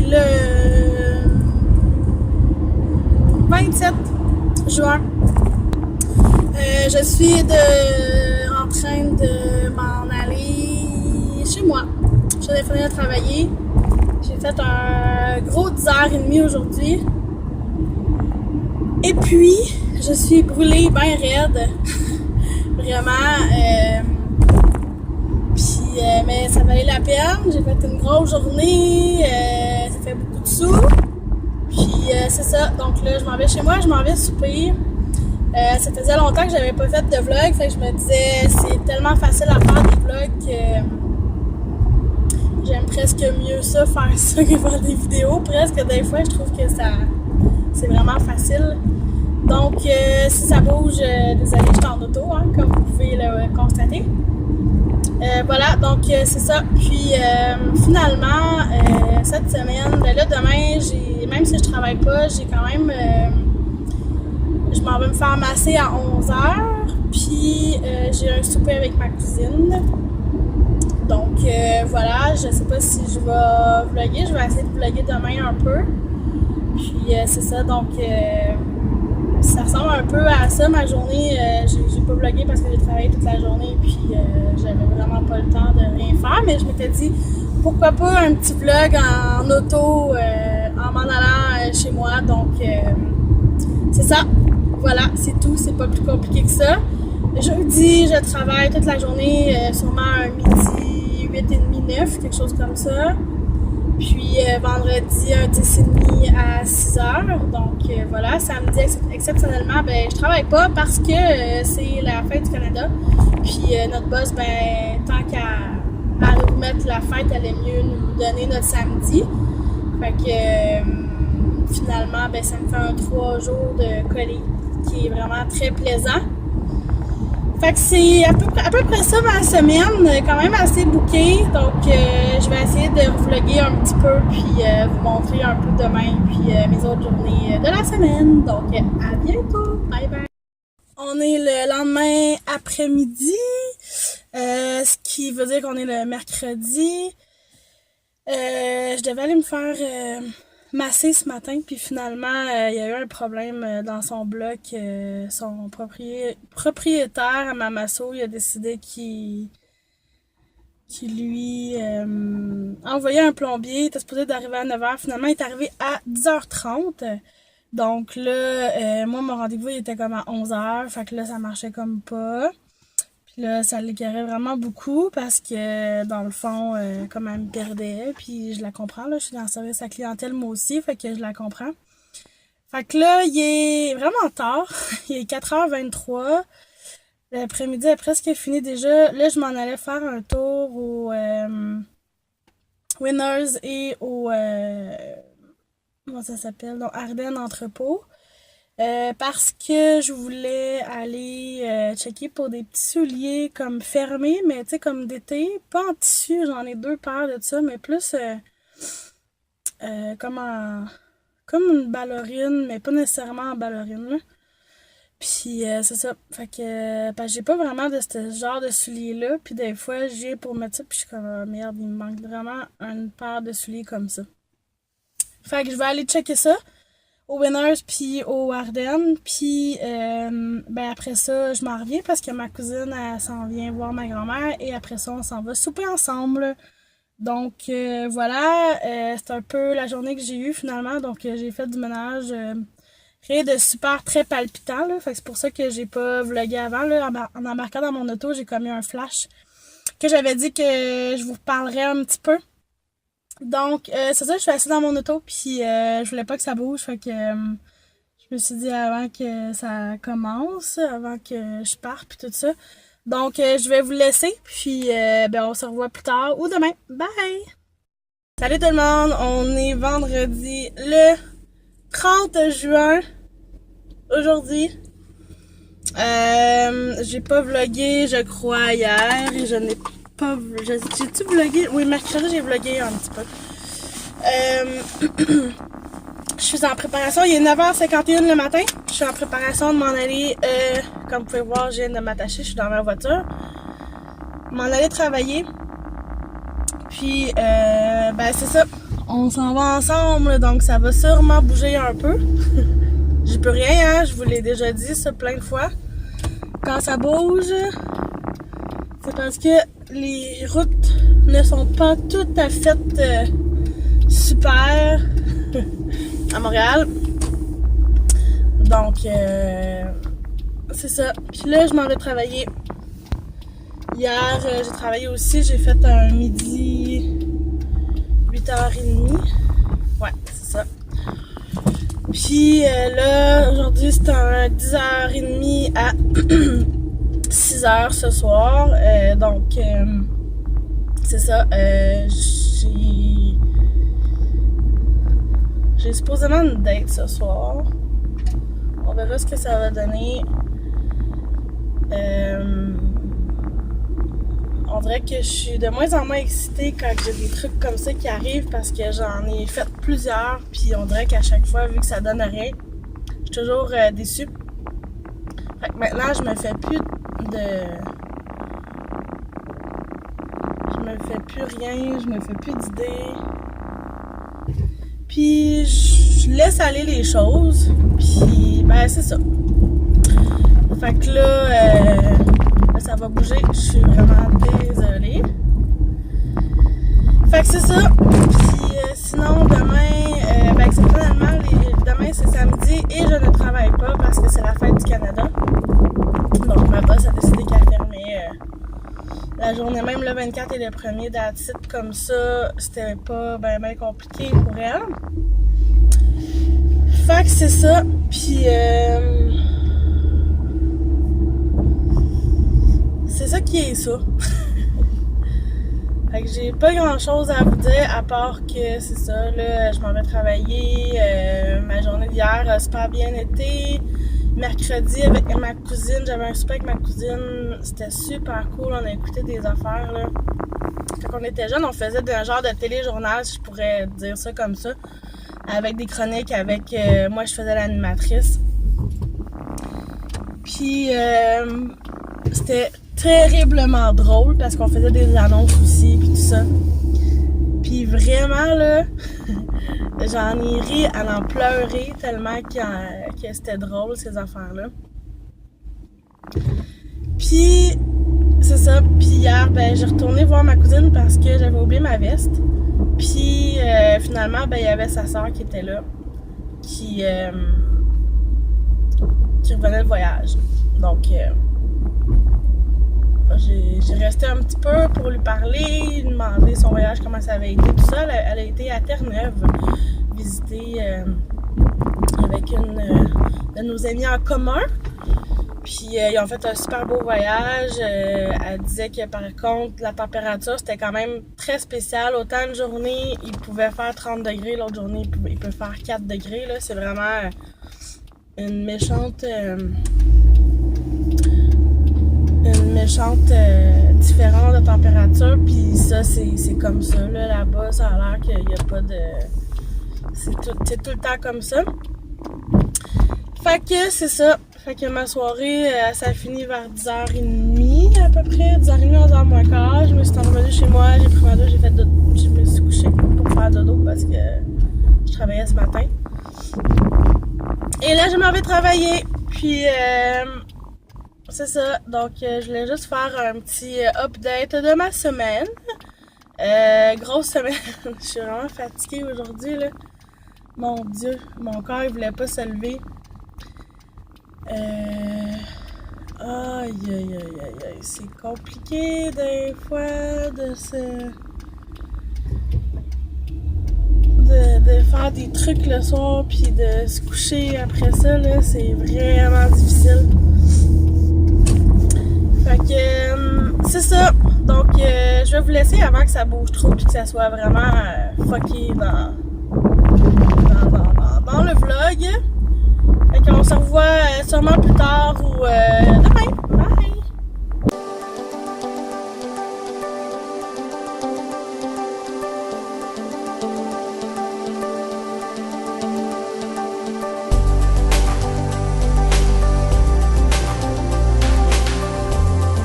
le 27 juin. Je suis en train de m'en aller chez moi. Je viens de finir de travailler. J'ai fait un gros 10h30 aujourd'hui. Et puis, je suis brûlée bien raide. Vraiment. Mais ça valait la peine. J'ai fait une grosse journée. Ça fait beaucoup de sous. Puis c'est ça. Donc là, je m'en vais chez moi. Je m'en vais souper. Ça faisait longtemps que j'avais pas fait de vlog. Fait que je me disais, c'est tellement facile à faire des vlogs que j'aime presque mieux ça, faire ça, que faire des vidéos. Presque des fois, je trouve que c'est vraiment facile. Donc, si ça bouge, désolé, je suis en auto, hein, comme vous pouvez le constater. Voilà, donc c'est ça. Puis finalement, cette semaine, là demain, même si je travaille pas, j'ai quand même, je m'en vais me faire masser à 11h. Puis j'ai un souper avec ma cousine. Donc voilà, je sais pas si je vais vlogger, je vais essayer de vlogger demain un peu. Puis c'est ça, donc ça ressemble un peu à ça ma journée. J'ai pas vlogué parce que j'ai travaillé toute la journée, puis j'avais vraiment pas le temps de rien faire, mais je m'étais dit pourquoi pas un petit vlog en auto en m'en allant chez moi. Donc c'est ça, voilà, c'est tout, c'est pas plus compliqué que ça. Jeudi, je travaille toute la journée, sûrement un midi 8h30, 9, quelque chose comme ça. Puis vendredi, un 10h30 à 6h. Donc voilà, samedi, exceptionnellement, ben je travaille pas parce que c'est la fête du Canada. Puis notre boss, ben tant qu'à nous remettre la fête, elle est mieux nous donner notre samedi. Fait que finalement, ben ça me fait un 3 jours de colis qui est vraiment très plaisant. Fait que c'est à peu près ça ma semaine, quand même assez bookée. Donc je vais essayer de vlogger un petit peu, puis vous montrer un peu demain, puis mes autres journées de la semaine. Donc à bientôt, bye bye! On est le lendemain après-midi, ce qui veut dire qu'on est le mercredi. Je devais aller me faire masser ce matin, puis finalement il y a eu un problème dans son bloc. Son propriétaire à ma masso, il a décidé qu'il lui envoyait un plombier. Il était supposé d'arriver à 9h, finalement il est arrivé à 10h30. Donc là, moi mon rendez-vous il était comme à 11h, fait que là ça marchait comme pas. Puis là, ça l'écœurait vraiment beaucoup parce que, dans le fond, comme elle me perdait, puis je la comprends, là, je suis dans le service à clientèle moi aussi, fait que je la comprends. Fait que là, il est vraiment tard, il est 4h23, l'après-midi est presque fini déjà. Là, je m'en allais faire un tour au Winners et au, comment ça s'appelle, donc Ardennes Entrepôt. Parce que je voulais aller checker pour des petits souliers comme fermés, mais tu sais, comme d'été, pas en tissu, j'en ai 2 paires de ça, mais plus comme une ballerine, mais pas nécessairement en ballerine, là. Puis c'est ça, fait que parce que j'ai pas vraiment de ce genre de souliers-là, puis des fois, j'ai pour mettre ça, puis je suis comme, oh, merde, il me manque vraiment une paire de souliers comme ça. Fait que je vais aller checker ça au Winners puis au Ardennes, puis ben après ça je m'en reviens parce que ma cousine elle s'en vient voir ma grand-mère et après ça on s'en va souper ensemble. Donc voilà, c'est un peu la journée que j'ai eue finalement. Donc j'ai fait du ménage, rien de super très palpitant là, fait que c'est pour ça que j'ai pas vlogué avant là. En embarquant dans mon auto, j'ai comme eu un flash que j'avais dit que je vous reparlerais un petit peu. Donc, c'est ça, je suis assise dans mon auto, puis je voulais pas que ça bouge, fait que je me suis dit avant que ça commence, avant que je parte, puis tout ça. Donc, je vais vous laisser, puis ben on se revoit plus tard ou demain. Bye! Salut tout le monde, on est vendredi le 30 juin, aujourd'hui. J'ai pas vlogué, je crois, hier, et je n'ai pas... J'ai-tu vlogué? Oui, mercredi, j'ai vlogué un petit peu. Je suis en préparation, il est 9h51 le matin. Je suis en préparation de m'en aller, comme vous pouvez voir, je viens de m'attacher, je suis dans ma voiture. M'en aller travailler. Puis, ben c'est ça. On s'en va ensemble, donc ça va sûrement bouger un peu. J'y peux rien, hein, je vous l'ai déjà dit ça plein de fois. Quand ça bouge, c'est parce que les routes ne sont pas tout à fait super à Montréal. Donc, c'est ça. Puis là, je m'en vais travailler. Hier, j'ai travaillé aussi. J'ai fait un midi 8h30. Ouais, c'est ça. Puis là, aujourd'hui, c'est un 10h30 à 6h ce soir. Donc, c'est ça. J'ai supposément une date ce soir. On verra ce que ça va donner. On dirait que je suis de moins en moins excitée quand j'ai des trucs comme ça qui arrivent parce que j'en ai fait plusieurs. Puis on dirait qu'à chaque fois, vu que ça donne rien, je suis toujours déçue. Fait que maintenant, je me fais plus rien, je me fais plus d'idées. Puis je laisse aller les choses. Puis ben c'est ça. Fait que là, ça va bouger. Je suis vraiment désolée. Fait que c'est ça. Puis sinon demain, ben exceptionnellement, demain c'est samedi et je ne travaille pas parce que c'est la fête du Canada. Donc ma boss a décidé qu'elle fermait la journée, même le 24 et le 1er d'attitude comme ça, c'était pas ben compliqué pour elle. Fait que c'est ça. Puis c'est ça qui est ça. Fait que j'ai pas grand chose à vous dire à part que c'est ça, là, je m'en vais travailler. Ma journée d'hier a super bien été. Mercredi avec ma cousine, j'avais un souper avec ma cousine, c'était super cool, on a écouté des affaires là. Quand on était jeunes, on faisait un genre de téléjournal, si je pourrais dire ça comme ça, avec des chroniques, avec moi je faisais l'animatrice. Puis c'était terriblement drôle parce qu'on faisait des annonces aussi puis tout ça. Puis vraiment là, j'en ai ri à en pleurer tellement que c'était drôle ces affaires-là. Puis c'est ça. Puis hier, ben j'ai retourné voir ma cousine parce que j'avais oublié ma veste. Puis finalement, ben il y avait sa soeur qui était là, qui revenait de voyage. Donc j'ai resté un petit peu pour lui parler, lui demander son voyage, comment ça avait été, tout ça. Elle a été à Terre-Neuve visiter avec une de nos amis en commun. Puis ils ont fait un super beau voyage. Elle disait que par contre, la température, c'était quand même très spécial. Autant une journée, il pouvait faire 30 degrés, l'autre journée, il peut faire 4 degrés. Là. C'est vraiment une méchante différence de température, puis ça c'est comme ça là, là-bas, ça a l'air qu'il n'y a pas de... c'est tout le temps comme ça. Fait que c'est ça, fait que ma soirée ça a fini vers 10h30 à peu près, 10h30, 11h moins quart. Je me suis revenue chez moi, j'ai pris ma douche, je me suis couchée pour faire dodo parce que je travaillais ce matin. Et là je m'en vais travailler, puis c'est ça, donc je voulais juste faire un petit update de ma semaine. Grosse semaine, je suis vraiment fatiguée aujourd'hui là. Mon Dieu, mon corps il voulait pas se lever. Aïe aïe aïe aïe aïe, c'est compliqué des fois de faire des trucs le soir puis de se coucher après ça là, c'est vraiment difficile. Fait que c'est ça. Donc je vais vous laisser avant que ça bouge trop puis que ça soit vraiment fucké dans le vlog. Fait qu'on se revoit sûrement plus tard ou demain.